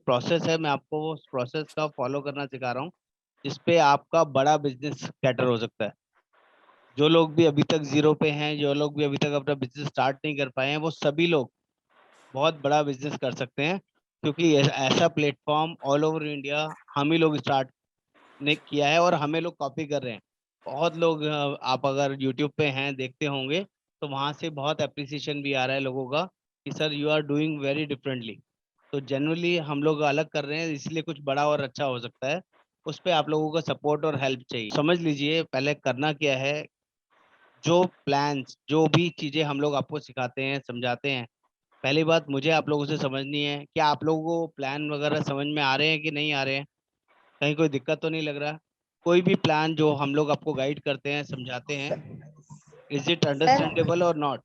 Process है, मैं आपको वो प्रोसेस का फॉलो करना सिखा रहा हूँ, जिसपे आपका बड़ा बिजनेस कैटर हो सकता है। जो लोग भी अभी तक जीरो पे हैं, जो लोग भी अभी तक अपना बिजनेस स्टार्ट नहीं कर पाए हैं, वो सभी लोग बहुत बड़ा बिजनेस कर सकते हैं, क्योंकि ऐसा प्लेटफॉर्म ऑल ओवर इंडिया हम ही लोग स्टार्ट ने किया है और हमें लोग कॉपी कर रहे हैं। बहुत लोग आप अगर यूट्यूब पे हैं देखते होंगे, तो वहां से बहुत अप्रिसिएशन भी आ रहा है लोगों का कि sir you are doing very differently. तो जनरली हम लोग अलग कर रहे हैं, इसलिए कुछ बड़ा और अच्छा हो सकता है। उस पे आप लोगों का सपोर्ट और हेल्प चाहिए। समझ लीजिए पहले करना क्या है। जो प्लान्स, जो भी चीजें हम लोग आपको सिखाते हैं, समझाते हैं, पहली बात मुझे आप लोगों से समझनी है कि आप लोगों को प्लान वगैरह समझ में आ रहे हैं कि नहीं आ रहे हैं। कहीं कोई दिक्कत तो नहीं लग रहा? कोई भी प्लान जो हम लोग आपको गाइड करते हैं, समझाते हैं, इज इट सर अंडरस्टैंडेबल और not?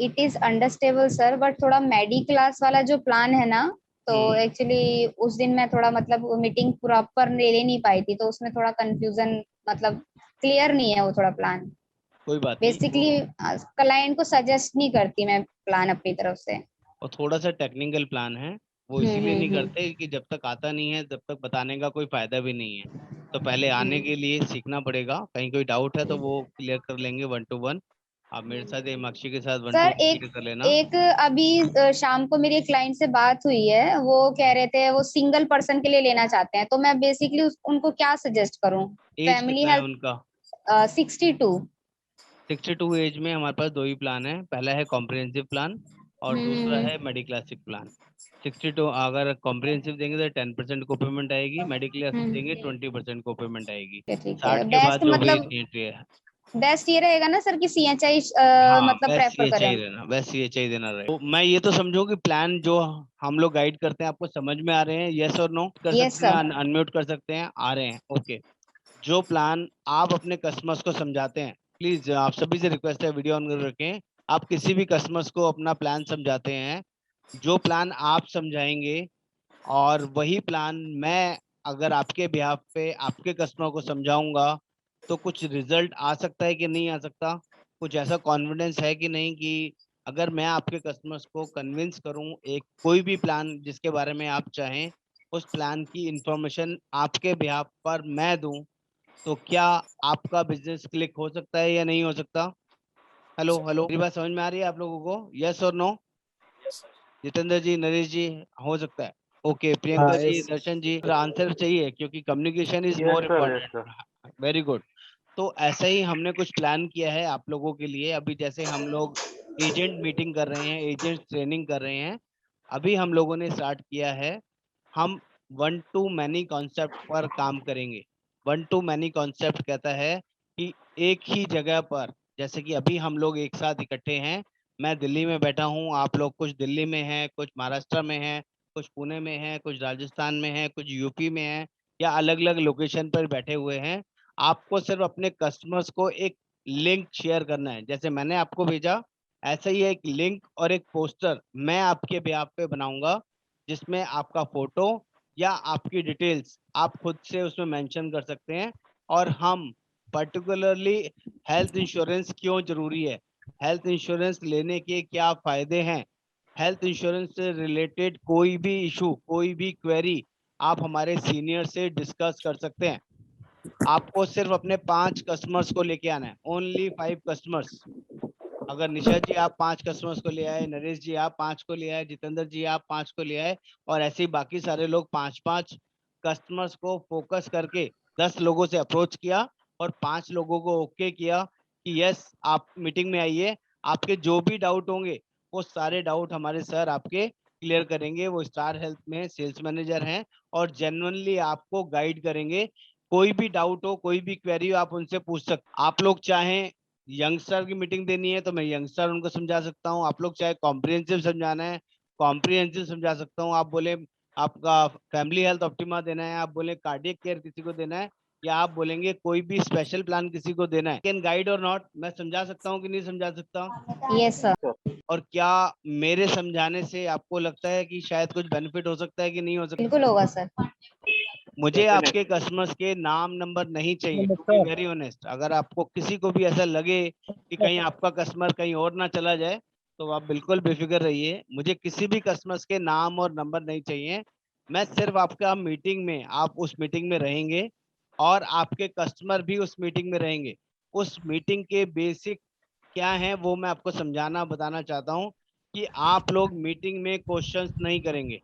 It is understandable sir, but थोड़ा मेडी क्लास वाला जो प्लान है ना, तो हम्म। एक्चुअली उस दिन मैं थोड़ा मतलब मीटिंग प्रॉपर ले नहीं पाई थी, तो उसमें थोड़ा कंफ्यूजन, मतलब क्लियर नहीं है वो थोड़ा प्लान। कोई बात नहीं। बेसिकली क्लाइंट को सजेस्ट नहीं करती मैं प्लान अपनी तरफ से। और थोड़ा सा टेक्निकल प्लान है, वो इसीलिए नहीं हम्म। करते कि जब तक आता नहीं है तब तक बताने का कोई फायदा भी नहीं है। तो पहले आने हम्म। के लिए सीखना पड़ेगा। कहीं कोई डाउट है तो वो क्लियर कर लेंगे 1 to 1। आप मेरे साथ या मक्षी के साथ वन टू सर वन एक क्लियर कर लेना। एक अभी शाम को मेरी एक क्लाइंट से बात हुई है, वो कह रहे थे वो सिंगल पर्सन के लिए लेना चाहते हैं, तो मैं बेसिकली उनको क्या सजेस्ट करूं? एज फैमिली कितना है हेल्थ। उनका? 62। 62 एज में हमारे पास दो ही प्लान है। पहला है कॉम्प्रिहेंसिव प्लान और दूसरा हम्म। है मेडिक्लासिक प्लान। 62 अगर कॉम्प्रिहेंसिव देंगे तो 10% को पेमेंट आएगी, मेडिक्लासिक देंगे हम्म। 20% को पेमेंट आएगी। ठीक है, 60 के बाद बेस्ट जो भी मतलब एंट्री है। बेस्ट ये रहेगा ना सर कि CHI हाँ, मतलब बेस्ट प्रेफर ये करें चाहिए हम? रहना, बेस्ट ये चाहिए देना रहे। तो मैं ये तो समझूं कि प्लान जो हम लोग गाइड करते हैं आपको समझ में आ रहे हैं, यस और नो कर यस सकते हैं, सर। अनम्यूट कर सकते हैं, आ रहे हैं, ओके। जो प्लान आप अपने कस्टमर्स को समझाते हैं, प्लीज आप सभी से रिक्वेस्ट है वीडियो ऑन कर रखें। आप किसी भी कस्टमर्स को अपना प्लान समझाते हैं, जो प्लान आप समझाएंगे और वही प्लान मैं अगर आपके बिहाफ पे आपके कस्टमर को समझाऊंगा, तो कुछ रिजल्ट आ सकता है कि नहीं आ सकता? कुछ ऐसा कॉन्फिडेंस है कि नहीं कि अगर मैं आपके कस्टमर्स को कन्विंस करूं एक कोई भी प्लान जिसके बारे में आप चाहें, उस प्लान की इंफॉर्मेशन आपके बिहाफ पर मैं दूं, तो क्या आपका बिजनेस क्लिक हो सकता है या नहीं हो सकता? हेलो हेलो, मेरी बात समझ में आ रही है आप लोगों को? यस और नो? जितेंद्र जी, नरेश जी, हो सकता है? ओके, प्रियंका हाँ जी, यस। दर्शन जी, आंसर चाहिए क्योंकि communication is yes more sir, yes sir. Important. Very good. तो ऐसा ही हमने कुछ प्लान किया है आप लोगों के लिए। अभी जैसे हम लोग एजेंट मीटिंग कर रहे हैं, एजेंट ट्रेनिंग कर रहे हैं, अभी हम लोगों ने स्टार्ट किया है। हम वन टू मैनी कॉन्सेप्ट पर काम करेंगे। वन टू मैनी कॉन्सेप्ट कहता है कि एक ही जगह पर, जैसे कि अभी हम लोग एक साथ इकट्ठे हैं, मैं दिल्ली में बैठा हूँ, आप लोग कुछ दिल्ली में हैं, कुछ महाराष्ट्र में हैं, कुछ पुणे में हैं, कुछ राजस्थान में हैं, कुछ यूपी में हैं, या अलग अलग लोकेशन पर बैठे हुए हैं। आपको सिर्फ अपने कस्टमर्स को एक लिंक शेयर करना है। जैसे मैंने आपको भेजा, ऐसा ही एक लिंक और एक पोस्टर मैं आपके बेहाफ पे बनाऊंगा, जिसमें आपका फोटो या आपकी डिटेल्स आप खुद से उसमें मेंशन कर सकते हैं। और हम पर्टिकुलरली हेल्थ इंश्योरेंस क्यों जरूरी है, हेल्थ इंश्योरेंस लेने के क्या फायदे हैं, हेल्थ इंश्योरेंस से रिलेटेड कोई भी इशू, कोई भी क्वेरी आप हमारे सीनियर से डिस्कस कर सकते हैं। आपको सिर्फ अपने 5 कस्टमर्स को लेके आना है, ओनली 5 कस्टमर्स। अगर निशा जी आप 5 कस्टमर्स को ले आए, नरेश जी आप 5 को ले आए, जितेंद्र जी आप 5 को ले आए, और ऐसे ही बाकी सारे लोग 5 5 कस्टमर्स को फोकस करके 10 लोगों से अप्रोच किया और 5 लोगों को ओके किया कि यस आप मीटिंग में आइए। आपके जो भी डाउट होंगे वो सारे डाउट हमारे सर आपके क्लियर करेंगे। वो स्टार हेल्थ में सेल्स मैनेजर हैं और जेन्युइनली आपको गाइड करेंगे। कोई भी डाउट हो, कोई भी क्वेरी हो, आप उनसे पूछ सकते। आप लोग चाहें यंगस्टर की मीटिंग देनी है तो मैं यंगस्टर उनको समझा सकता हूँ। आप लोग चाहे कॉम्प्रिहेंसिव समझाना है, कॉम्प्रिहेंसिव समझा सकता हूँ। आप बोले आपका फैमिली हेल्थ ऑप्टिमा देना है, आप बोले कार्डियक केयर किसी को देना है, या आप बोलेंगे कोई भी स्पेशल प्लान किसी को देना है, कैन गाइड और नॉट, मैं समझा सकता हूँ कि नहीं समझा सकता? Yes sir. और क्या मेरे समझाने से आपको लगता है कि शायद कुछ बेनिफिट हो सकता है कि नहीं हो सकता? बिल्कुल होगा सर। मुझे आपके डेफिनेटली। कस्टमर्स के नाम नंबर नहीं चाहिए, टू बी नमस्कार। Very honest. अगर आपको किसी को भी ऐसा लगे कि कहीं आपका कस्टमर कहीं और ना चला जाए, तो आप बिल्कुल बेफिक्र रहिए, मुझे किसी भी कस्टमर्स के नाम और नंबर नहीं चाहिए। मैं सिर्फ आपका मीटिंग में, आप उस मीटिंग में रहेंगे और आपके कस्टमर भी उस मीटिंग में रहेंगे। उस मीटिंग के बेसिक क्या है वो मैं आपको समझाना बताना चाहता हूँ कि आप लोग मीटिंग में क्वेश्चंस नहीं करेंगे।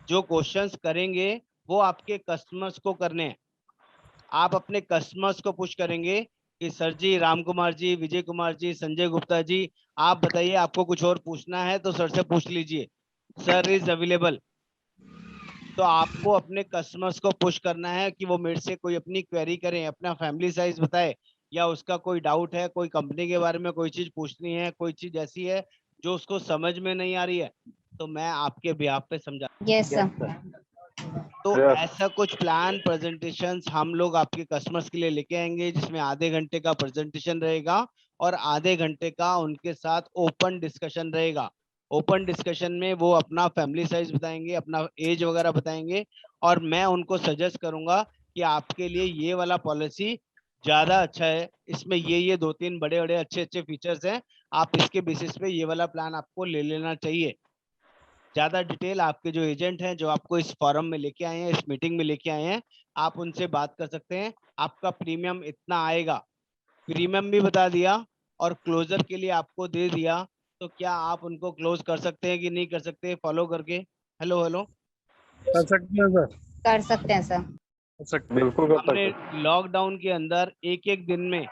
जो क्वेश्चंस करेंगे वो आपके कस्टमर्स को करने हैं। आप अपने कस्टमर्स को पुश करेंगे कि सर जी, राम कुमार जी, विजय कुमार जी, संजय गुप्ता जी, आप बताइए, आपको कुछ और पूछना है तो सर से पूछ लीजिए, सर इज अवेलेबल। तो आपको अपने कस्टमर्स को पुश करना है कि वो मेरे से कोई अपनी क्वेरी करें, अपना फैमिली साइज बताए, या उसका कोई डाउट है, कोई कंपनी के बारे में कोई चीज पूछनी है, कोई चीज ऐसी है जो उसको समझ में नहीं आ रही है, तो मैं आपके बिहाफ पे समझा। Yes sir. तो Yes. ऐसा कुछ प्लान प्रेजेंटेशंस हम लोग आपके कस्टमर्स के लिए लेके आएंगे, जिसमें आधे घंटे का प्रेजेंटेशन रहेगा और आधे घंटे का उनके साथ ओपन डिस्कशन रहेगा। ओपन डिस्कशन में वो अपना फैमिली साइज बताएंगे, अपना एज वगैरह बताएंगे, और मैं उनको सजेस्ट करूंगा कि आपके लिए ये वाला पॉलिसी ज्यादा अच्छा है, इसमें ये दो तीन बड़े बड़े अच्छे अच्छे फीचर्स हैं, आप इसके बेसिस पे ये वाला प्लान आपको ले लेना चाहिए। ज्यादा डिटेल आपके जो एजेंट हैं, जो आपको इस फॉरम में लेके आए हैं, इस मीटिंग में लेके आए हैं, आप उनसे बात कर सकते हैं। आपका प्रीमियम इतना आएगा, प्रीमियम भी बता दिया और क्लोजर के लिए आपको दे दिया। तो क्या आप उनको क्लोज कर सकते हैं कि नहीं कर सकते, फॉलो करके? Hello hello. कर सकते हैं सर। कर सकते हैं सर। कर सकते हैं, बिल्कुल कर हमने सकते हैं। लॉकडाउन के अंदर एक एक दिन में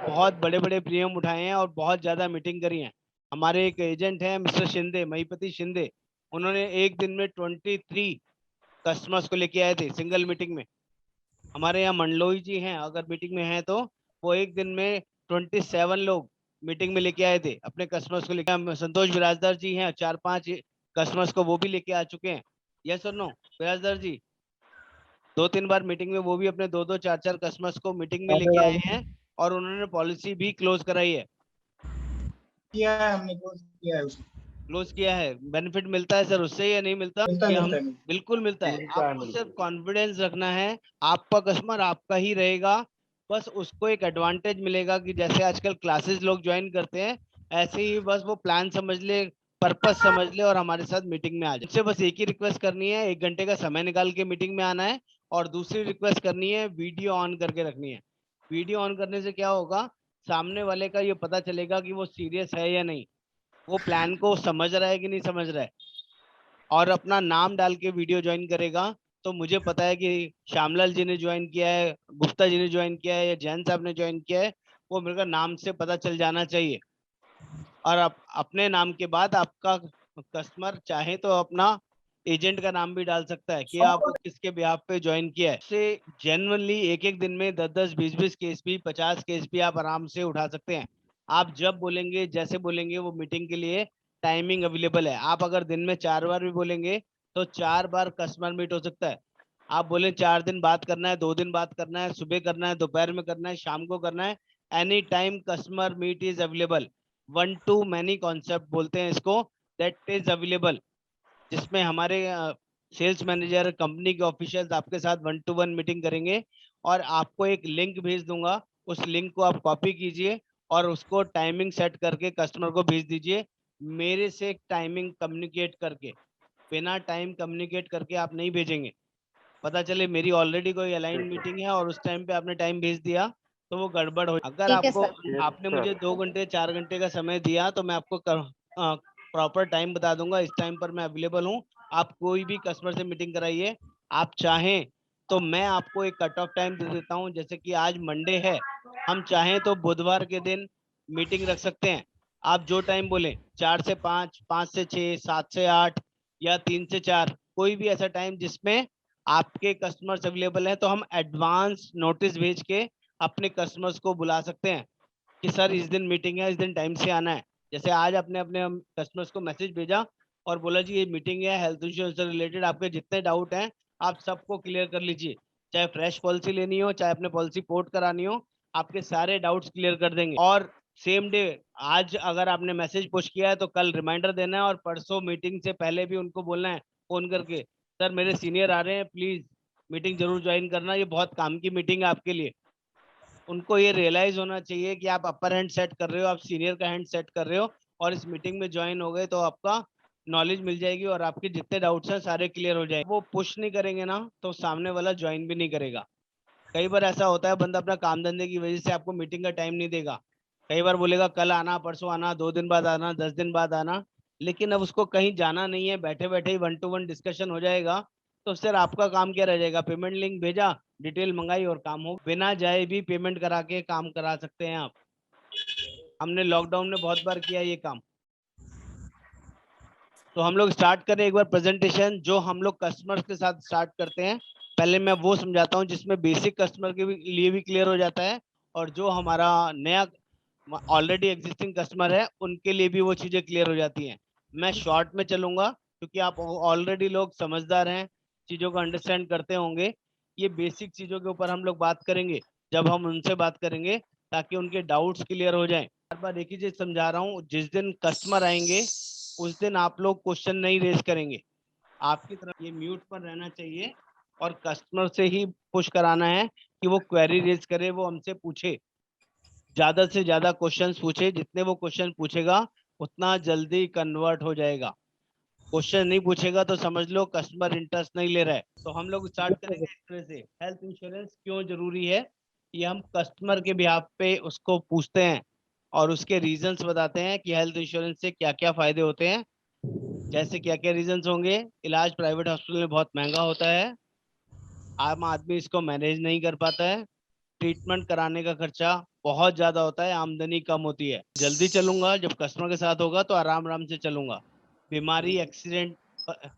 बहुत बड़े बड़े प्रीमियम उठाए हैं और बहुत ज्यादा मीटिंग करी है। हमारे एक एजेंट हैं मिस्टर शिंदे, महिपति शिंदे, उन्होंने एक दिन में 23 कस्टमर्स को लेके आए थे सिंगल मीटिंग में। हमारे यहाँ मंडलोई जी हैं, अगर मीटिंग में हैं तो वो एक दिन में 27 लोग मीटिंग में लेके आए थे अपने कस्टमर्स को लेके। संतोष बिराजदार जी हैं, 4-5 कस्टमर्स को वो भी लेके आ चुके हैं। यस और नो बिराजदार जी? 2-3 बार मीटिंग में वो भी अपने 2-2 4-4 कस्टमर्स को मीटिंग में लेके आए हैं और उन्होंने पॉलिसी भी क्लोज कराई है। किया है, हमने कोर्स किया है उसको। क्लोज किया है। बेनिफिट मिलता है सर उससे या नहीं मिलता? मिलता कि है, हम मिलता है, मिलता बिल्कुल मिलता है। मिलता है, आपको सिर्फ बिल्कुल। कॉन्फिडेंस रखना है, आपका कस्टमर आपका ही रहेगा। बस उसको एक एडवांटेज मिलेगा कि जैसे आजकल क्लासेस लोग ज्वाइन करते हैं, ऐसे ही बस वो प्लान समझ ले, पर्पस समझ ले और हमारे साथ मीटिंग में आ जाए। उससे बस एक ही रिक्वेस्ट करनी है, 1 घंटे का समय निकाल के मीटिंग में आना है। और दूसरी रिक्वेस्ट करनी है, वीडियो ऑन करके रखनी है। वीडियो ऑन करने से क्या होगा, सामने वाले का ये पता चलेगा कि वो सीरियस है या नहीं, वो प्लान को समझ रहा है कि नहीं समझ रहा है। और अपना नाम डाल के वीडियो ज्वाइन करेगा, तो मुझे पता है कि श्यामलाल जी ने ज्वाइन किया है, गुप्ता जी ने ज्वाइन किया है, या जैन साहब ने ज्वाइन किया है, वो मेरे को नाम से पता चल जाना चाहिए। और अपने नाम के बाद आपका कस्टमर चाहे तो अपना एजेंट का नाम भी डाल सकता है कि आप किसके बिहाफ पे ज्वाइन किया है। से जेन्युइनली एक एक दिन में 10-10 20-20 केस भी, 50 केस भी आप आराम से उठा सकते हैं। आप जब बोलेंगे, जैसे बोलेंगे, वो मीटिंग के लिए टाइमिंग अवेलेबल है। आप अगर दिन में 4 बार भी बोलेंगे तो 4 बार कस्टमर मीट हो सकता है। आप बोले 4 दिन बात करना है, 2 दिन बात करना है, सुबह करना है, दोपहर में करना है, शाम को करना है, any time customer meet is available. One to many concept बोलते हैं इसको, दैट इज अवेलेबल, जिसमें हमारे सेल्स मैनेजर, कंपनी के ऑफिशियल्स आपके साथ 1-to-1 मीटिंग करेंगे। और आपको एक लिंक भेज दूंगा, उस लिंक को आप कॉपी कीजिए और उसको टाइमिंग सेट करके कस्टमर को भेज दीजिए। मेरे से टाइमिंग कम्युनिकेट करके, बिना टाइम कम्युनिकेट करके आप नहीं भेजेंगे। पता चले मेरी ऑलरेडी कोई अलाइन ठीक है। मीटिंग है और उस टाइम पे आपने टाइम भेज दिया, तो वो गड़बड़ हो। अगर ठीक है आपको, सर। ये आपने सर। मुझे 2 घंटे 4 घंटे का समय दिया तो मैं आपको प्रॉपर टाइम बता दूंगा, इस टाइम पर मैं अवेलेबल हूँ। आप कोई भी कस्टमर से मीटिंग कराइए। आप चाहें तो मैं आपको एक कट ऑफ टाइम दे देता हूँ, जैसे कि आज मंडे है, हम चाहें तो बुधवार के दिन मीटिंग रख सकते हैं। आप जो टाइम बोले, 4 से 5, 5 से 6, 7 से 8, या 3 से 4, कोई भी ऐसा टाइम जिसमें आपके कस्टमर्स अवेलेबल हैं, तो हम एडवांस नोटिस भेज के अपने कस्टमर्स को बुला सकते हैं कि सर इस दिन मीटिंग है, इस दिन टाइम से आना है। जैसे आज आपने अपने कस्टमर्स को मैसेज भेजा और बोला जी ये मीटिंग है, हेल्थ इंश्योरेंस से रिलेटेड आपके जितने डाउट हैं आप सबको क्लियर कर लीजिए। चाहे फ्रेश पॉलिसी लेनी हो, चाहे अपने पॉलिसी पोर्ट करानी हो, आपके सारे डाउट्स क्लियर कर देंगे। और सेम डे, आज अगर आपने मैसेज पुश किया है तो कल रिमाइंडर देना है, और परसों मीटिंग से पहले भी उनको बोलना है फोन करके, सर मेरे सीनियर आ रहे हैं, प्लीज मीटिंग जरूर ज्वाइन करना, ये बहुत काम की मीटिंग है आपके लिए। उनको ये रियलाइज होना चाहिए कि आप अपर हैंड सेट कर रहे हो, आप सीनियर का हैंड सेट कर रहे हो, और इस मीटिंग में ज्वाइन हो गए तो आपका नॉलेज मिल जाएगी और आपके जितने डाउट्स हैं सारे क्लियर हो जाएंगे। वो पुश नहीं करेंगे ना तो सामने वाला ज्वाइन भी नहीं करेगा। कई बार ऐसा होता है बंदा अपना काम धंधे की वजह से आपको मीटिंग का टाइम नहीं देगा। कई बार बोलेगा कल आना, परसों आना, 2 दिन बाद आना, 10 दिन बाद आना, लेकिन अब उसको कहीं जाना नहीं है, बैठे बैठे ही 1 to 1 डिस्कशन हो जाएगा। तो सर आपका काम क्या रह जाएगा? पेमेंट लिंक भेजा, डिटेल मंगाई और काम हो। बिना जाए भी पेमेंट करा के काम करा सकते हैं आप। हमने लॉकडाउन में बहुत बार किया ये काम। तो हम लोग स्टार्ट करें एक बार प्रेजेंटेशन जो हम लोग कस्टमर्स के साथ स्टार्ट करते हैं। पहले मैं वो समझाता हूँ जिसमें बेसिक कस्टमर के लिए भी क्लियर हो जाता है और जो हमारा नया ऑलरेडी एग्जिस्टिंग कस्टमर है उनके लिए भी वो चीजें क्लियर हो जाती हैं। मैं शॉर्ट में चलूंगा क्योंकि आप ऑलरेडी लोग समझदार हैं, चीजों को अंडरस्टैंड करते होंगे। ये बेसिक चीजों के ऊपर हम लोग बात करेंगे जब हम उनसे बात करेंगे, ताकि उनके डाउट्स क्लियर हो जाएं। बार बार एक ही चीज समझा रहा हूँ, जिस दिन कस्टमर आएंगे उस दिन आप लोग क्वेश्चन नहीं रेज करेंगे। आपकी तरफ ये म्यूट पर रहना चाहिए और कस्टमर से ही पुश कराना है कि वो क्वेरी रेज करे, वो हमसे पूछे, ज्यादा से ज्यादा क्वेश्चंस पूछे। जितने वो क्वेश्चन पूछेगा उतना जल्दी कन्वर्ट हो जाएगा। क्वेश्चन नहीं पूछेगा तो समझ लो कस्टमर इंटरेस्ट नहीं ले रहा है। तो हम लोग स्टार्ट करेंगे इस तरह से। हेल्थ इंश्योरेंस क्यों जरूरी है ये हम कस्टमर के बिहाफ पे उसको पूछते हैं और उसके रीजंस बताते हैं कि हेल्थ इंश्योरेंस से क्या क्या फायदे होते हैं। जैसे क्या क्या रीजंस होंगे? इलाज प्राइवेट हॉस्पिटल में बहुत महंगा होता है, आम आदमी इसको मैनेज नहीं कर पाता है, ट्रीटमेंट कराने का खर्चा बहुत ज्यादा होता है, आमदनी कम होती है। जल्दी चलूंगा, जब कस्टमर के साथ होगा तो आराम आराम से चलूंगा। बीमारी एक्सीडेंट,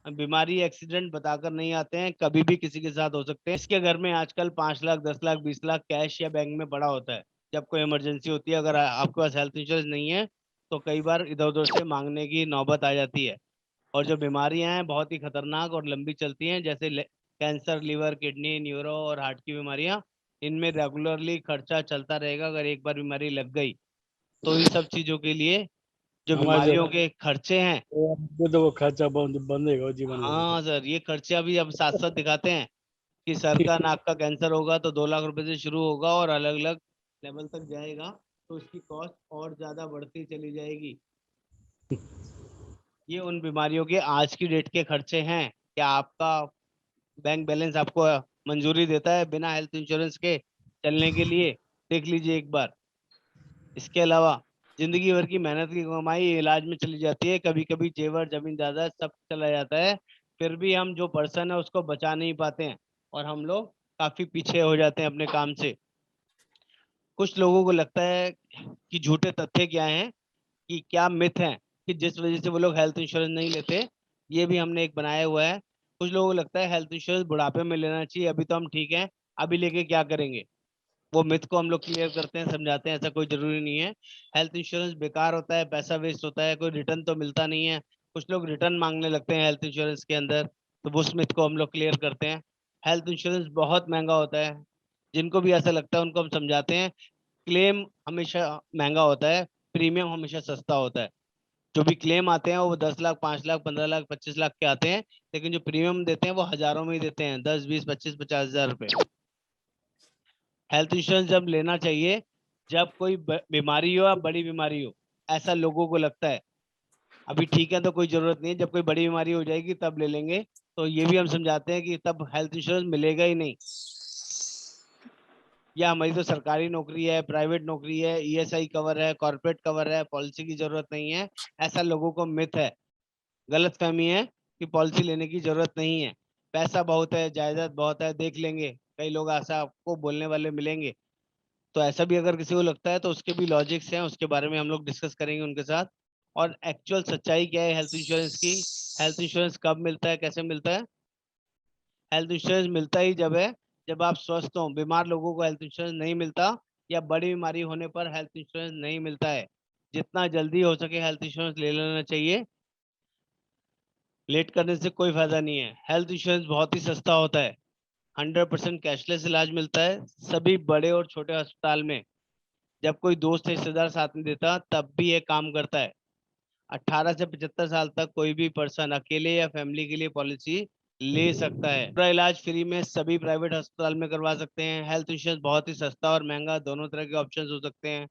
बीमारी एक्सीडेंट बताकर नहीं आते हैं, कभी भी किसी के साथ हो सकते हैं। इसके घर में आजकल 5 लाख, 10 लाख, 20 लाख कैश या बैंक में पड़ा होता है। जब कोई इमरजेंसी होती है, अगर आपके पास हेल्थ इंश्योरेंस नहीं है तो कई बार इधर उधर से मांगने की नौबत आ जाती है। और जो बीमारियां हैं बहुत ही खतरनाक और लंबी चलती हैं, जैसे कैंसर, लिवर, किडनी, न्यूरो और हार्ट की बीमारियां, इनमें रेगुलरली खर्चा चलता रहेगा। अगर एक बार बीमारी लग गई तो इन सब चीजों के लिए जो हमारे बीमारियों के खर्चे हैं, वो खर्चा बंदेगा जीवन भर हाँ सर, ये खर्चे अभी अब साथ साथ दिखाते हैं कि सर का, नाक का कैंसर होगा तो 2 लाख रुपए से शुरू होगा और अलग अलग लेवल तक जाएगा, तो उसकी कॉस्ट और ज्यादा बढ़ती चली जाएगी। ये उन बीमारियों के आज की डेट के खर्चे हैं। क्या आपका बैंक बैलेंस आपको मंजूरी देता है बिना हेल्थ इंश्योरेंस के चलने के लिए? देख लीजिए एक बार। इसके अलावा जिंदगी भर की मेहनत की कमाई इलाज में चली जाती है, कभी कभी जेवर, जमीन जायदाद सब चला जाता है, फिर भी हम जो पर्सन है उसको बचा नहीं पाते हैं और हम लोग काफी पीछे हो जाते हैं अपने काम से। कुछ लोगों को लगता है कि झूठे तथ्य क्या हैं, कि क्या मिथ है कि जिस वजह से वो लोग हेल्थ इंश्योरेंस नहीं लेते। ये भी हमने एक बनाया हुआ है। कुछ लोगों को लगता है हेल्थ इंश्योरेंस बुढ़ापे में लेना चाहिए, अभी तो हम ठीक हैं, अभी लेके क्या करेंगे। वो मिथ को हम लोग क्लियर करते हैं, समझाते हैं ऐसा कोई जरूरी नहीं है। हेल्थ इंश्योरेंस बेकार होता है, पैसा वेस्ट होता है, कोई रिटर्न तो मिलता नहीं है। कुछ लोग रिटर्न मांगने लगते हैं हेल्थ इंश्योरेंस के अंदर, तो वो मिथ को हम लोग क्लियर करते हैं। हेल्थ इंश्योरेंस बहुत महंगा होता है, जिनको भी ऐसा लगता है उनको हम समझाते हैं। क्लेम हमेशा महंगा होता है, प्रीमियम हमेशा सस्ता होता है। जो भी क्लेम आते हैं वो 10 लाख, 5 लाख, 15 लाख, 25 लाख के आते हैं, लेकिन जो प्रीमियम देते हैं वो हजारों में ही देते हैं, 10, 20, 25, 50 हजार रुपए। हेल्थ इंश्योरेंस जब लेना चाहिए जब कोई बीमारी हो या बड़ी बीमारी हो, ऐसा लोगों को लगता है। अभी ठीक है तो कोई जरूरत नहीं है, जब कोई बड़ी बीमारी हो जाएगी तब ले लेंगे। तो ये भी हम समझाते हैं कि तब हेल्थ इंश्योरेंस मिलेगा ही नहीं। या हमारी तो सरकारी नौकरी है, प्राइवेट नौकरी है, ईएसआई कवर है, कॉर्पोरेट कवर है, पॉलिसी की जरूरत नहीं है, ऐसा लोगों को मिथ है, गलत फहमी है कि पॉलिसी लेने की जरूरत नहीं है। पैसा बहुत है, जायदाद बहुत है, देख लेंगे, कई लोग ऐसा आपको बोलने वाले मिलेंगे। तो ऐसा भी अगर किसी को लगता है तो उसके भी लॉजिक्स हैं, उसके बारे में हम लोग डिस्कस करेंगे उनके साथ। और एक्चुअल सच्चाई क्या है हेल्थ इंश्योरेंस की? हेल्थ इंश्योरेंस कब मिलता है, कैसे मिलता है? हेल्थ इंश्योरेंस मिलता ही जब है जब आप स्वस्थ हो। बीमार लोगों को हेल्थ इंश्योरेंस नहीं मिलता, या बड़ी बीमारी होने पर हेल्थ इंश्योरेंस नहीं मिलता है। जितना जल्दी हो सके हेल्थ इंश्योरेंस ले लेना चाहिए, लेट करने से कोई फायदा नहीं है। हेल्थ इंश्योरेंस बहुत ही सस्ता होता है, 100% कैशलेस इलाज मिलता है सभी बड़े और छोटे अस्पताल में। जब कोई दोस्त रिश्तेदार साथ में देता तब भी ये काम करता है। 18 से 75 साल तक कोई भी पर्सन अकेले या फैमिली के लिए पॉलिसी ले सकता है। पूरा इलाज फ्री में सभी प्राइवेट अस्पताल में करवा सकते हैं। हेल्थ इंश्योरेंस बहुत ही सस्ता और महंगा दोनों तरह के ऑप्शंस हो सकते हैं।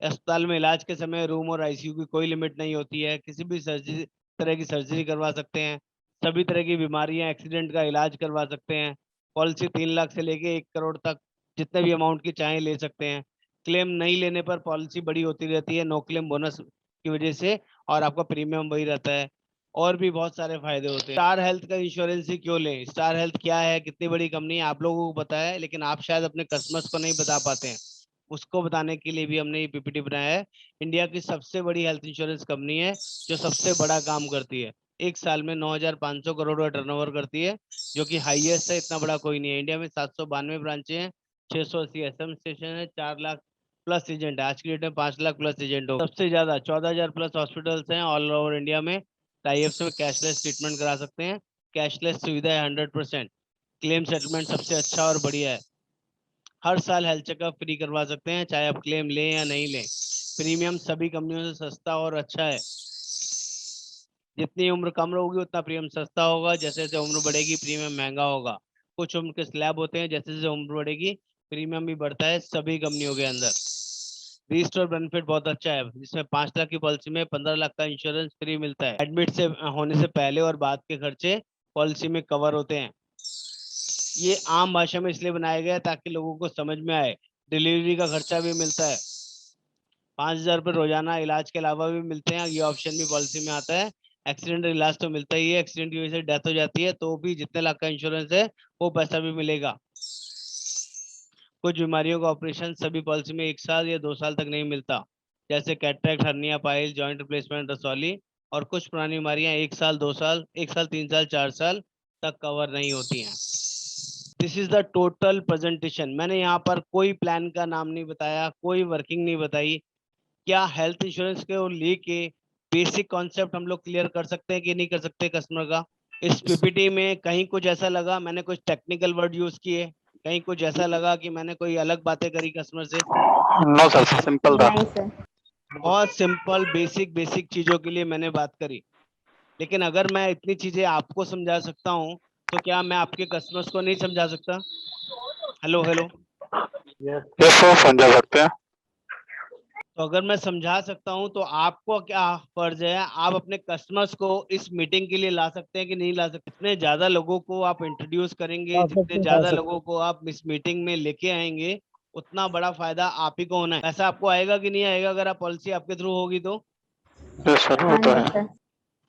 अस्पताल में इलाज के समय रूम और आईसीयू की कोई लिमिट नहीं होती है, किसी भी सर्जरी तरह की सर्जरी करवा सकते हैं, सभी तरह की बीमारियां एक्सीडेंट का इलाज करवा सकते हैं। पॉलिसी 3 लाख से लेके 1 करोड़ तक जितने भी अमाउंट की चाहें ले सकते हैं। क्लेम नहीं लेने पर पॉलिसी बड़ी होती रहती है नो क्लेम बोनस की वजह से, और आपका प्रीमियम वही रहता है। और भी बहुत सारे फायदे होते हैं। स्टार हेल्थ का इंश्योरेंस ही क्यों लें? स्टार हेल्थ क्या है, कितनी बड़ी कंपनी है, आप लोगों को पता है, लेकिन आप शायद अपने कस्टमर्स को नहीं बता पाते हैं। उसको बताने के लिए भी हमने ये पीपीटी बनाया है। इंडिया की सबसे बड़ी हेल्थ इंश्योरेंस कंपनी है जो सबसे बड़ा काम करती है। एक साल में 9,500 करोड़ का टर्नओवर करती है, जो कि हाईएस्ट है, इतना बड़ा कोई नहीं है। इंडिया में 792 ब्रांचें हैं, 680 एसएम स्टेशन है, 4 लाख प्लस एजेंट है। आज की डेट में 5 लाख प्लस एजेंट हो। सबसे ज्यादा 14,000 प्लस हॉस्पिटल्स हैं ऑल ओवर इंडिया में। टाइप्स में कैशलेस ट्रीटमेंट करा सकते हैं। कैशलेस सुविधा है 100%। क्लेम सेटलमेंट सबसे अच्छा और बढ़िया है। हर साल हेल्थ चेकअप फ्री करवा सकते हैं, चाहे आप क्लेम लें या नहीं लें। प्रीमियम सभी कंपनियों से सस्ता और अच्छा है। जितनी उम्र कम होगी उतना प्रीमियम सस्ता होगा, जैसे जैसे उम्र बढ़ेगी प्रीमियम महंगा होगा। कुछ उम्र के स्लैब होते हैं, जैसे जैसे उम्र बढ़ेगी प्रीमियम भी बढ़ता है सभी कंपनियों के अंदर। रिस्टोर बेनिफिट बहुत अच्छा है, जिसमें 5 लाख की पॉलिसी में 15 लाख का इंश्योरेंस फ्री मिलता है। एडमिट से होने से पहले और बाद के खर्चे पॉलिसी में कवर होते हैं। ये आम भाषा में इसलिए बनाया गया है ताकि लोगों को समझ में आए। डिलीवरी का खर्चा भी मिलता है, 5,000 रुपये रोजाना इलाज के अलावा भी मिलते हैं, ये ऑप्शन भी पॉलिसी में आता है। एक्सीडेंट इलाज तो मिलता ही है, एक्सीडेंट की वजह से डेथ हो जाती है तो भी जितने लाख का इंश्योरेंस है वो पैसा भी मिलेगा। कुछ बीमारियों का ऑपरेशन सभी पॉलिसी में 1 साल या 2 साल तक नहीं मिलता, जैसे cataract, hernia, pile, joint replacement, रसौली। और कुछ पुरानी बीमारियां 1 साल, 2 साल, 1 साल, 3 साल, 4 साल तक कवर नहीं होती हैं। This is the total presentation. मैंने यहाँ पर कोई प्लान का नाम नहीं बताया, कोई वर्किंग नहीं बताई। क्या हेल्थ इंश्योरेंस को लेके बेसिक कॉन्सेप्ट हम लोग क्लियर कर सकते हैं कि नहीं कर सकते कस्टमर का? इस पीपीटी में कहीं कुछ ऐसा लगा मैंने कुछ टेक्निकल वर्ड यूज किए, कहीं कुछ ऐसा लगा कि मैंने कोई अलग बातें करी कस्टमर से? नो सर, सिंपल था। नहीं सर। बहुत सिंपल बेसिक चीजों के लिए मैंने बात करी। लेकिन अगर मैं इतनी चीजें आपको समझा सकता हूँ तो क्या मैं आपके कस्टमर्स को नहीं समझा सकता? Hello hello. यस सर, समझा सकते हैं। तो अगर मैं समझा सकता हूं तो आपको क्या फर्ज है, आप अपने कस्टमर्स को इस मीटिंग के लिए ला सकते हैं कि नहीं ला सकते? जितने ज्यादा लोगों को आप इंट्रोड्यूस करेंगे, जितने ज्यादा लोगों को आप इस मीटिंग में लेके आएंगे, उतना बड़ा फायदा आप ही को होना है। ऐसा आपको आएगा कि नहीं आएगा अगर आप पॉलिसी आपके थ्रू होगी तो? यस सर, वो तो हाँ है। जी सर।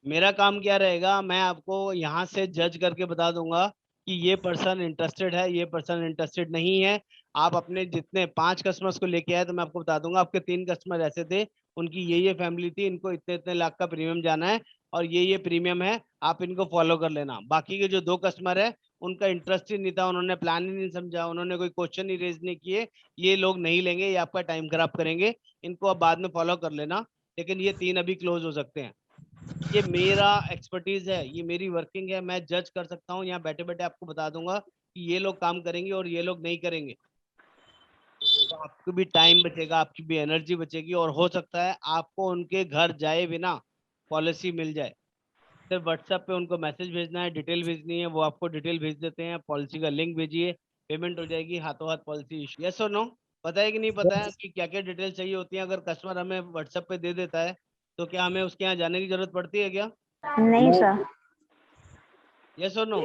मेरा काम क्या रहेगा, मैं आपको यहाँ से जज करके बता दूंगा कि ये पर्सन इंटरेस्टेड है, ये पर्सन इंटरेस्टेड नहीं है। आप अपने जितने 5 कस्टमर्स को लेके आए तो मैं आपको बता दूंगा आपके 3 कस्टमर ऐसे थे, उनकी ये फैमिली थी, इनको इतने इतने लाख का प्रीमियम जाना है और ये प्रीमियम है, आप इनको फॉलो कर लेना। बाकी के जो 2 कस्टमर है उनका इंटरेस्ट ही नहीं था, उन्होंने प्लान ही नहीं समझा, उन्होंने कोई क्वेश्चन ही रेज नहीं किए, ये लोग नहीं लेंगे, ये आपका टाइम खराब करेंगे, इनको आप बाद में फॉलो कर लेना। लेकिन ये 3 अभी क्लोज हो सकते हैं। ये मेरा एक्सपर्टीज है, ये मेरी वर्किंग है, मैं जज कर सकता हूँ, यहाँ बैठे बैठे आपको बता दूंगा कि ये लोग काम करेंगे और ये लोग नहीं करेंगे। तो आपको भी टाइम बचेगा, आपकी भी एनर्जी बचेगी, और हो सकता है आपको उनके घर जाए बिना पॉलिसी मिल जाए। सिर्फ व्हाट्सएप पे उनको मैसेज भेजना है, डिटेल भेजनी है, वो आपको डिटेल भेज देते हैं, पॉलिसी का लिंक भेजिए, पेमेंट हो जाएगी, हाथों हाथ पॉलिसी इशू। यस और नो? पता है कि नहीं पता है कि क्या क्या डिटेल चाहिए होती है? अगर कस्टमर हमें व्हाट्सएप पे दे देता है तो क्या हमें उसके यहाँ जाने की जरूरत पड़ती है क्या? नहीं सर। यस और नो?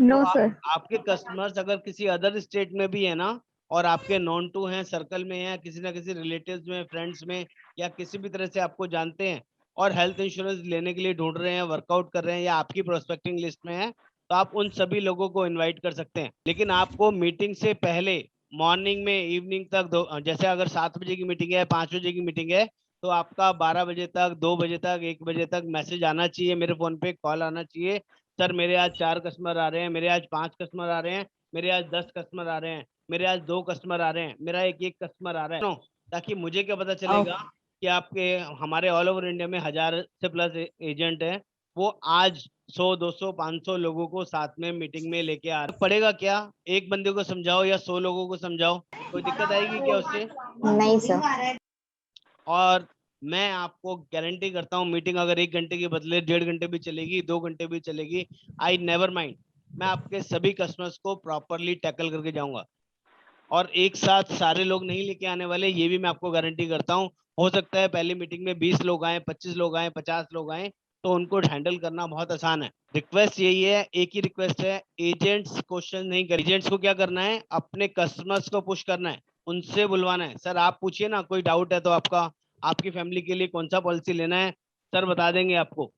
No sir. आपके कस्टमर्स अगर किसी अदर स्टेट में भी है ना, और आपके नॉन टू हैं, सर्कल में हैं, किसी ना किसी रिलेटिव्स में, फ्रेंड्स में, या किसी भी तरह से आपको जानते हैं और हेल्थ इंश्योरेंस लेने के लिए ढूंढ रहे हैं, वर्कआउट कर रहे हैं, या आपकी प्रोस्पेक्टिंग लिस्ट में है, तो आप उन सभी लोगों को इनवाइट कर सकते हैं। लेकिन आपको मीटिंग से पहले मॉर्निंग में, इवनिंग तक जैसे अगर 7 बजे की मीटिंग है, 5 बजे की मीटिंग है, तो आपका 12 बजे तक, 2 बजे तक, 1 बजे तक मैसेज आना चाहिए, मेरे फोन पे कॉल आना चाहिए, सर मेरे आज 4 कस्टमर आ रहे हैं, मेरे आज 5 कस्टमर आ रहे हैं, मेरे आज 10 कस्टमर आ रहे हैं, मेरे आज 2 कस्टमर आ रहे हैं, मेरा एक कस्टमर आ रहा है। ताकि मुझे क्या पता चलेगा कि आपके हमारे ऑल ओवर इंडिया में 1000 से प्लस एजेंट हैं, वो आज 100, 200, 500 लोगों को साथ में मीटिंग में लेके आ रहे हैं। पड़ेगा क्या, एक बंदे को समझाओ या 100 लोगों को समझाओ, कोई दिक्कत आएगी क्या उससे? नहीं सर। और मैं आपको गारंटी करता हूँ मीटिंग अगर 1 घंटे के बदले 1.5 घंटे भी चलेगी, 2 घंटे भी चलेगी, आई नेवर माइंड, मैं आपके सभी कस्टमर्स को प्रॉपरली टैकल करके जाऊंगा। और एक साथ सारे लोग नहीं लेके आने वाले, ये भी मैं आपको गारंटी करता हूँ। हो सकता है पहली मीटिंग में 20 लोग आए, 25 लोग आए, 50 लोग आए, तो उनको हैंडल करना बहुत आसान है। रिक्वेस्ट यही है, एक ही रिक्वेस्ट है, एजेंट्स क्वेश्चन नहीं कर, एजेंट्स को क्या करना है, अपने कस्टमर्स को पुश करना है, उनसे बुलवाना है। सर आप पूछिए ना, कोई डाउट है तो आपका, आपकी फैमिली के लिए कौन सा पॉलिसी लेना है, सर बता देंगे आपको।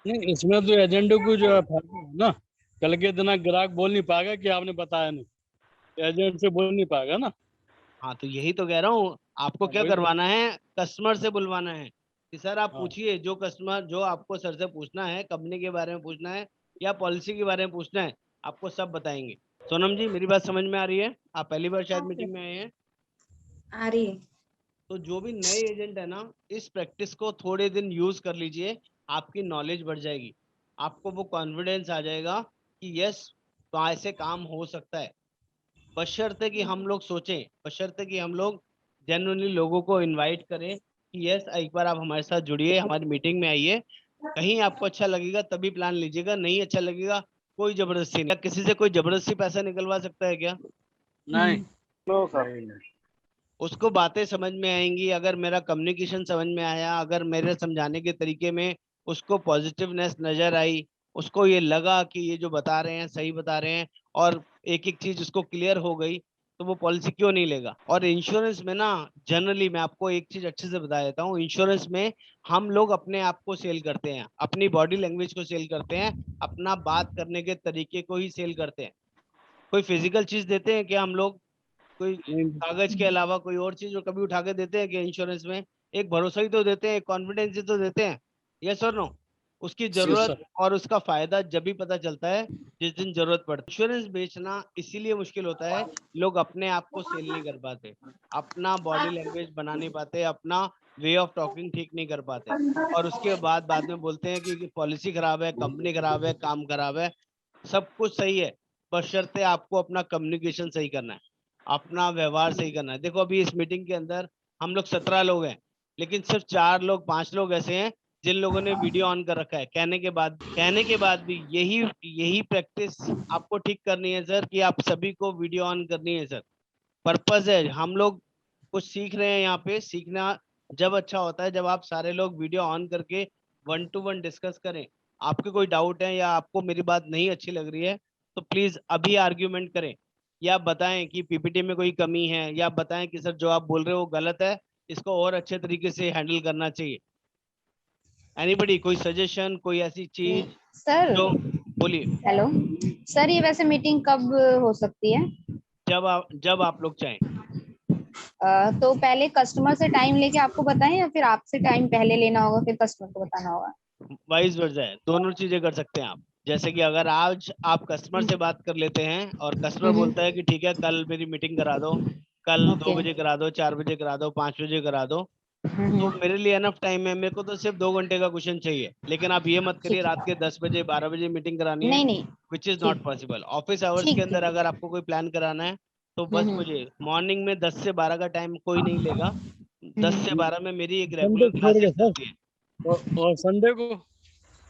नहीं, इसमें तो एजेंटों को जो है फायदा है ना, कल के दिन ग्राहक बोल नहीं पाएगा कि आपने बताया नहीं, एजेंट से बोल नहीं पाएगा ना। हाँ तो यही तो कह रहा हूँ, आपको क्या वही तो। करवाना है, कस्टमर से बुलवाना है कि सर आप हाँ पूछिए, जो कस्टमर, जो आपको सर से पूछना है, कंपनी के बारे में पूछना है या पॉलिसी के बारे में पूछना है, आपको सब बताएंगे। सोनम जी मेरी बात समझ में आ रही है? आप पहली बार शायद मीटिंग में आए हैं। आ रही है। तो जो भी नए एजेंट है ना, इस प्रैक्टिस को थोड़े दिन यूज कर लीजिए, आपकी नॉलेज बढ़ जाएगी, आपको वो कॉन्फिडेंस आ जाएगा कि यस, तो ऐसे काम हो सकता है। बशर्ते कि हम लोग सोचें, बशर्ते कि हम लोग जेन्युइनली लोगों को इनवाइट करें कि यस एक बार आप हमारे साथ जुड़िए, हमारी मीटिंग में आइए, कहीं आपको अच्छा लगेगा तभी प्लान लीजिएगा, नहीं अच्छा लगेगा कोई जबरदस्ती नहीं। किसी से कोई जबरदस्ती पैसा निकलवा सकता है क्या? नहीं। No sir. नहीं, नहीं। उसको बातें समझ में आएंगी, अगर मेरा कम्युनिकेशन समझ में आया, अगर मेरे समझाने के तरीके में उसको पॉजिटिवनेस नजर आई, उसको ये लगा कि ये जो बता रहे हैं सही बता रहे हैं, और एक एक चीज उसको क्लियर हो गई, तो वो पॉलिसी क्यों नहीं लेगा। और इंश्योरेंस में ना, जनरली मैं आपको एक चीज अच्छे से बता देता हूँ, इंश्योरेंस में हम लोग अपने आप को सेल करते हैं, अपनी बॉडी लैंग्वेज को सेल करते हैं, अपना बात करने के तरीके को ही सेल करते हैं। कोई फिजिकल चीज देते हैं क्या हम लोग? कोई नहीं, कागज के अलावा कोई और चीज जो कभी उठा के देते हैं कि इंश्योरेंस में? एक भरोसा ही तो देते हैं, कॉन्फिडेंस ही तो देते हैं। यस और नो? उसकी यस जरूरत सर। और उसका फायदा जब भी पता चलता है जिस दिन जरूरत पड़ती है। इंश्योरेंस बेचना इसीलिए मुश्किल होता है, लोग अपने आप को सेल नहीं कर पाते, अपना बॉडी लैंग्वेज बना नहीं पाते, अपना वे ऑफ टॉकिंग ठीक नहीं कर पाते, और उसके बाद बाद में बोलते हैं कि पॉलिसी खराब है, कंपनी खराब है, काम खराब है। सब कुछ सही है, बशर्ते आपको अपना कम्युनिकेशन सही करना है, अपना व्यवहार सही करना है। देखो अभी इस मीटिंग के अंदर हम लोग 17 लोग हैं, लेकिन सिर्फ 4 लोग 5 लोग ऐसे हैं जिन लोगों ने वीडियो ऑन कर रखा है, कहने के बाद भी यही यही प्रैक्टिस आपको ठीक करनी है सर, कि आप सभी को वीडियो ऑन करनी है सर। पर्पस है, हम लोग कुछ सीख रहे हैं यहाँ पे। सीखना जब अच्छा होता है जब आप सारे लोग वीडियो ऑन करके 1 to 1 डिस्कस करें। आपके कोई डाउट है या आपको मेरी बात नहीं अच्छी लग रही है, तो प्लीज अभी आर्ग्यूमेंट करें, या बताएं कि पीपीटी में कोई कमी है, या बताएं कि सर जो आप बोल रहे हो वो गलत है, इसको और अच्छे तरीके से हैंडल करना चाहिए। एनीबडी, कोई सजेशन, कोई ऐसी चीज सर। जो, बोलिए। हेलो सर, ये वैसे मीटिंग कब हो सकती है? जब आप लोग चाहें। तो पहले कस्टमर से टाइम लेके आपको बताएं या फिर आपसे टाइम पहले लेना होगा फिर कस्टमर को बताना होगा? वाइस वर्सा है, दोनों चीजें कर सकते हैं आप। जैसे कि अगर आज आप कस्टमर से बात कर लेते हैं और कस्टमर बोलता है कि ठीक है कल मेरी मीटिंग करा दो, कल 2 ओके। बजे करा दो, 4 बजे करा दो, 5 बजे करा दो, तो मेरे लिए एनफ टाइम है, मेरे को तो सिर्फ 2 घंटे का क्वेश्चन चाहिए। लेकिन आप ये मत करिए ठीक रात है। के 10 बजे 12 बजे मीटिंग करानी है, नहीं नहीं। विच इज नॉट ठीक। पॉसिबल। ऑफिस आवर्स के ठीक अंदर ठीक। अगर आपको कोई प्लान कराना है तो बस मुझे मॉर्निंग में 10 से 12 का टाइम कोई नहीं लेगा। 10 से 12 में मेरी एक संडे रेगुलर छोड़ के क्लासेस सर, चलती है। और संडे को।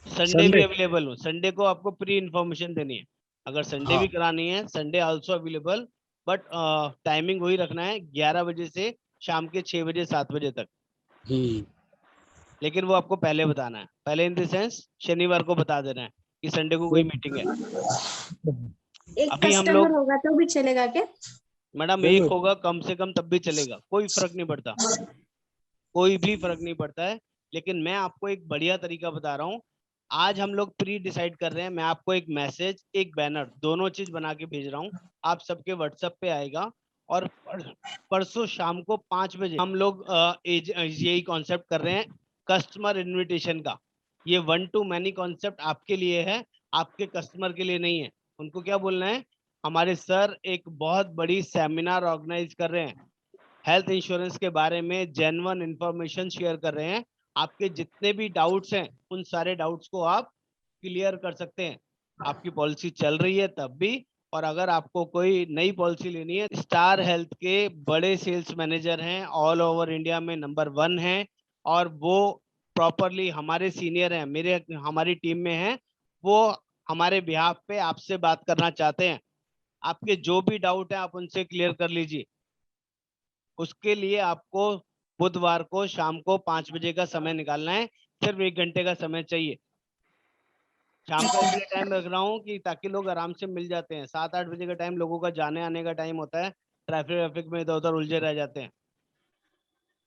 संडे भी संडे। अवेलेबल हूँ, संडे को आपको प्री इन्फॉर्मेशन देनी है, अगर संडे हाँ। भी करानी है, Sunday also available. But timing वही रखना है, 11 बजे से शाम के 6 बजे 7 बजे तक। हम्म। लेकिन वो आपको पहले बताना है, पहले इन द सेंस शनिवार को बता देना है कि संडे को कोई मीटिंग है। एक अभी हम कस्टमर लोग, होगा तो भी चलेगा क्या? मैडम एक बिल्कुल। होगा कम से कम तब भी चलेगा, कोई फर्क नहीं पड़ता, कोई भी फर्क नहीं पड़ता है। लेकिन मैं आपको एक बढ़िया तरीका बता रहा हूँ, आज हम लोग प्री डिसाइड कर रहे हैं, मैं आपको एक मैसेज एक बैनर दोनों चीज बना के भेज रहा हूँ, आप सबके व्हाट्सएप पे आएगा। और परसों शाम को 5 बजे हम लोग यही कॉन्सेप्ट कर रहे हैं, कस्टमर इनविटेशन का। ये 1 to many कॉन्सेप्ट आपके लिए है, आपके कस्टमर के लिए नहीं है। उनको क्या बोलना है, हमारे सर एक बहुत बड़ी सेमिनार ऑर्गेनाइज कर रहे हैं, हेल्थ इंश्योरेंस के बारे में जेन्युइन इंफॉर्मेशन शेयर कर रहे हैं, आपके जितने भी डाउट्स हैं उन सारे डाउट्स को आप क्लियर कर सकते हैं। आपकी पॉलिसी चल रही है तब भी, और अगर आपको कोई नई पॉलिसी लेनी है, स्टार हेल्थ के बड़े सेल्स मैनेजर हैं, ऑल ओवर इंडिया में नंबर 1 हैं, और वो प्रॉपरली हमारे सीनियर हैं, हमारी टीम में हैं, वो हमारे बिहाफ पे आपसे बात करना चाहते हैं। आपके जो भी डाउट है आप उनसे क्लियर कर लीजिए। उसके लिए आपको बुधवार को शाम को 5 बजे का समय निकालना है, सिर्फ 1 घंटे का समय चाहिए। शाम का इसलिए टाइम रख रहा हूँ कि ताकि लोग आराम से मिल जाते हैं। 7-8 बजे का टाइम लोगों का जाने आने का टाइम होता है, ट्रैफिक में इधर उधर उलझे रह जाते हैं।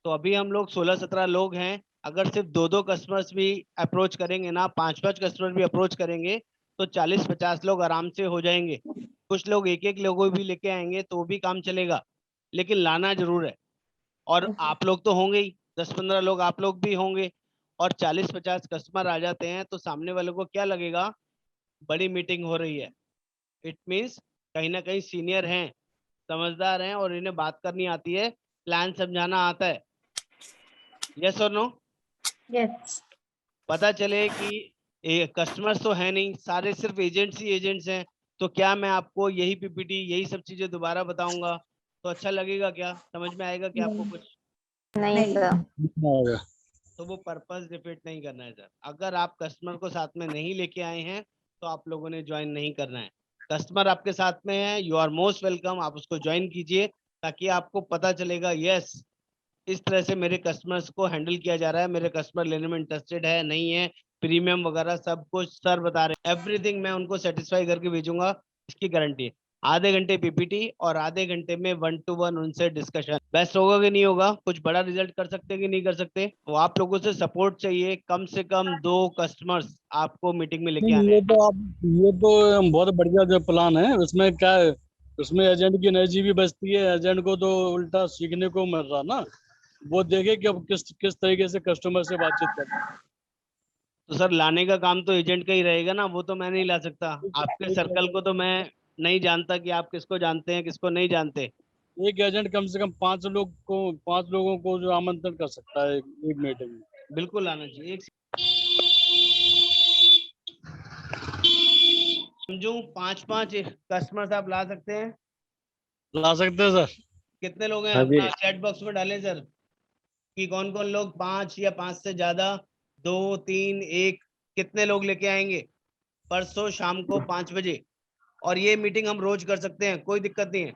तो अभी हम लोग 16-17 लोग हैं। अगर सिर्फ 2-2 कस्टमर्स भी अप्रोच करेंगे ना, 5-5 कस्टमर भी अप्रोच करेंगे तो 40-50 लोग आराम से हो जाएंगे। कुछ लोग एक लोगों भी लेके आएंगे तो भी काम चलेगा, लेकिन लाना जरूर है। और आप लोग तो होंगे ही, 10-15 लोग आप लोग भी होंगे, और 40-50 कस्टमर आ जाते हैं तो सामने वाले को क्या लगेगा, बड़ी मीटिंग हो रही है। इट मीन्स कहीं ना कहीं सीनियर हैं, समझदार हैं और इन्हें बात करनी आती है, प्लान समझाना आता है। यस और नो? यस। पता चले कि कस्टमर्स तो है नहीं, सारे सिर्फ एजेंट्स ही एजेंट्स हैं, तो क्या मैं आपको यही पीपीटी यही सब चीजें दोबारा बताऊंगा तो अच्छा लगेगा? क्या समझ में आएगा कि आपको कुछ? नहीं सर। तो वो पर्पस डिफीट नहीं करना है सर। अगर आप कस्टमर को साथ में नहीं लेके आए हैं तो आप लोगों ने ज्वाइन नहीं करना है। कस्टमर आपके साथ में है, यू आर मोस्ट वेलकम, आप उसको ज्वाइन कीजिए ताकि आपको पता चलेगा यस इस तरह से मेरे कस्टमर्स को हैंडल किया जा रहा है, मेरे कस्टमर लेने में इंटरेस्टेड है नहीं है, प्रीमियम वगैरह सब कुछ सर बता रहे हैं, एवरीथिंग मैं उनको सेटिस्फाई करके भेजूंगा, इसकी गारंटी है। आधे घंटे पीपीटी और आधे घंटे में 1-to-1 उनसे डिस्कशन। बेस्ट होगा कि नहीं होगा? कुछ बड़ा रिजल्ट कर सकते हैं कि नहीं कर सकते? तो आप लोगों से सपोर्ट चाहिए, कम से कम 2 कस्टमर्स आपको मीटिंग में लेके आने ये हैं। तो आप ये तो बहुत बढ़िया जो प्लान है, उसमें क्या है, उसमें एजेंट की एनर्जी भी बचती है, एजेंट को तो उल्टा सीखने को मिल रहा ना, वो देखे कि अब किस तरीके से कस्टमर से बातचीत करना है। तो सर लाने का काम तो एजेंट का ही रहेगा ना, वो तो मैं नहीं ला सकता। आपके सर्कल को तो मैं नहीं जानता कि आप किसको जानते हैं किसको नहीं जानते। एक एजेंट कम से कम 5 लोगों को जो आमंत्रण कर सकता है एक मीटिंग में। बिल्कुल आना चाहिए। एक समझू 5-5 कस्टमर्स आप ला सकते हैं? ला सकते हैं सर। कितने लोग हैं हाँ जी। अपना चैट बॉक्स में डालें सर कि कौन कौन लोग 5 या 5 से ज्यादा, 2-3-1 कितने लोग लेके आएंगे परसों शाम को 5 बजे। और ये मीटिंग हम रोज कर सकते हैं, कोई दिक्कत नहीं है।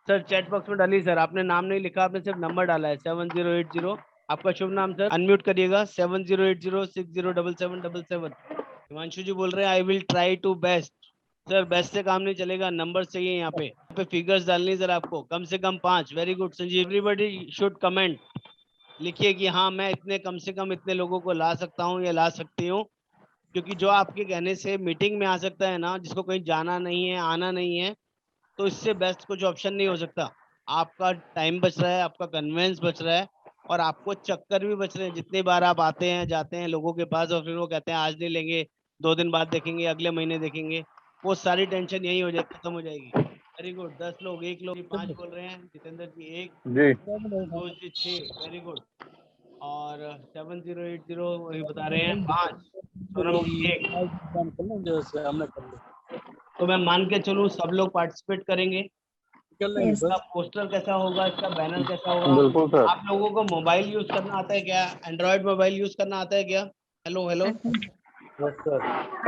सर चैट बॉक्स में डालिए सर, आपने नाम नहीं लिखा, आपने सिर्फ नंबर डाला है 7080। आपका शुभ नाम सर अनम्यूट करिएगा। 7080607777। हिमांशु जी बोल रहे हैं I will try to best. Sir best से काम नहीं चलेगा, नंबर चाहिए यहाँ पे फिगर्स डालनी सर आपको, कम से कम 5। Very good Sanjeev. Everybody should comment, लिखिए कि हाँ मैं इतने कम से कम इतने लोगों को ला सकता हूँ या ला सकती हूँ। क्योंकि जो आपके कहने से मीटिंग में आ सकता है ना, जिसको कहीं जाना नहीं है आना नहीं है, तो इससे बेस्ट कुछ ऑप्शन नहीं हो सकता। आपका टाइम बच रहा है, आपका कन्वेंस बच रहा है और आपको चक्कर भी बच रहे हैं। जितनी बार आप आते हैं जाते हैं लोगों के पास और फिर वो कहते हैं आज नहीं लेंगे, 2 दिन बाद देखेंगे, अगले महीने देखेंगे, वो सारी टेंशन यही हो जाएगी, खत्म हो जाएगी। Very good. 10 लोग, 1 लोग 5 बोल रहे हैं। जितेंद्र जी 1, जी संतोष जी 6। Very good. और 7080 वही बता रहे हैं 5। सोनम जी 1। जैसे हमने कर लिया, तो मैं मान के चलूं सब लोग पार्टिसिपेट करेंगे। कर लेंगे इसका सर। पोस्टर कैसा होगा, इसका बैनर कैसा होगा? बिल्कुल सर। आप लोगों को मोबाइल यूज करना आता है क्या? एंड्रॉयड मोबाइल यूज करना आता है क्या? Hello hello. Yes sir. तो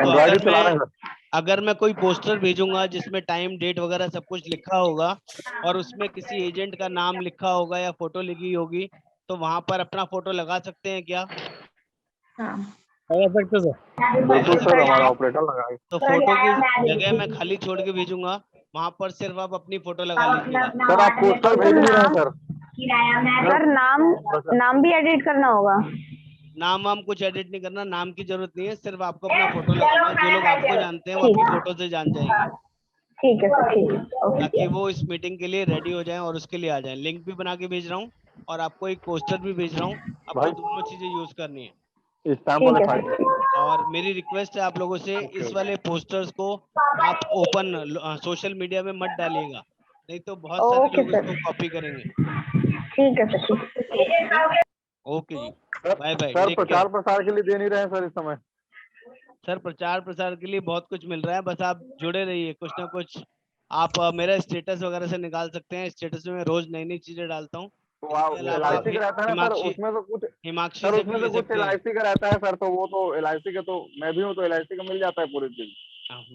एंड्रॉइड ही चला रहे हैं सर। अगर मैं कोई पोस्टर भेजूंगा जिसमें टाइम डेट वगैरह सब कुछ लिखा होगा और उसमें किसी एजेंट का नाम लिखा होगा या फोटो लिखी होगी, तो वहां पर अपना फोटो लगा सकते हैं क्या? हाँ। लगा सकते सर। बिल्कुल सर, हमारा ऑपरेटर लगाएगा। तो फोटो की जगह मैं खाली छोड़ के भेजूंगा, वहां पर सिर्फ आप अपनी फोटो लगा लीजिएगा। सर आप पोस्टर भेज नहीं रहे हैं सर। सर नाम भी एडिट करना होगा? नाम वाम कुछ एडिट नहीं करना, नाम की जरूरत नहीं है, सिर्फ आपको अपना फोटो लगाना है। जो लोग आपको जानते हैं वो आपकी फोटो से जान जाएंगे, ठीक है सर, ठीक है। ओके। ताकि वो इस मीटिंग के लिए रेडी हो जाएं और उसके लिए आ जाएं। लिंक भी बना के भेज रहा हूँ और आपको एक पोस्टर भी भेज रहा हूँ, आपको भाई दोनों चीजें यूज करनी है। इस टाइम वाले ठीक है फाइल। सर। और मेरी रिक्वेस्ट है आप लोगों से, इस वाले पोस्टर्स को आप ओपन सोशल मीडिया में मत डालिएगा, नहीं तो बहुत सारे ओके लोग सर। इसको कॉपी करेंगे। ठीक है सर, ठीक है। ओके जी, sir bye bye, sir take प्रचार केयर। प्रसार के लिए दे नहीं रहे हैं सर इस समय। सर प्रचार प्रसार के लिए बहुत कुछ मिल रहा है, बस आप जुड़े रहिए। कुछ ना कुछ आप मेरा स्टेटस वगैरह से निकाल सकते हैं। स्टेटस में मैं रोज नई नई चीजें डालता हूँ। तो आप इसके अलावा LIC का रहता है ना सर, हिमाक्षी उसमें तो कुछ हिमाक्षी सर से उसमें भी से ले कुछ सकते हैं। LIC का रहता है सर, तो वो तो LIC का तो मैं भी हूँ, तो LIC का मिल जाता है पूरे दिन।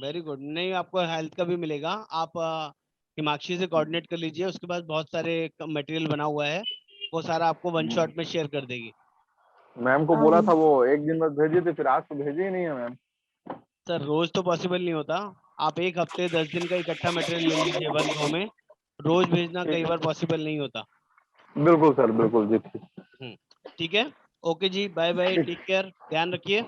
Very good. नहीं, आपको हेल्थ का भी मिलेगा। आप हिमाक्षी से कोऑर्डिनेट कर लीजिए, उसके पास बहुत सारे मटेरियल बना हुआ है, वो सारा आपको वन शॉट में शेयर कर देगी। मैम को बोला था वो एक दिन बाद भेजी थी, फिर आज तो भेजी ही नहीं है मैम। सर रोज तो पॉसिबल नहीं होता, आप एक हफ्ते 10 दिन का इकट्ठा मटेरियल ले लीजिए वन गो में, रोज भेजना कई बार पॉसिबल नहीं होता। बिल्कुल सर, बिल्कुल जी। ठीक है, ओके जी, बाय बाय, टेक केयर, ध्यान रखिए।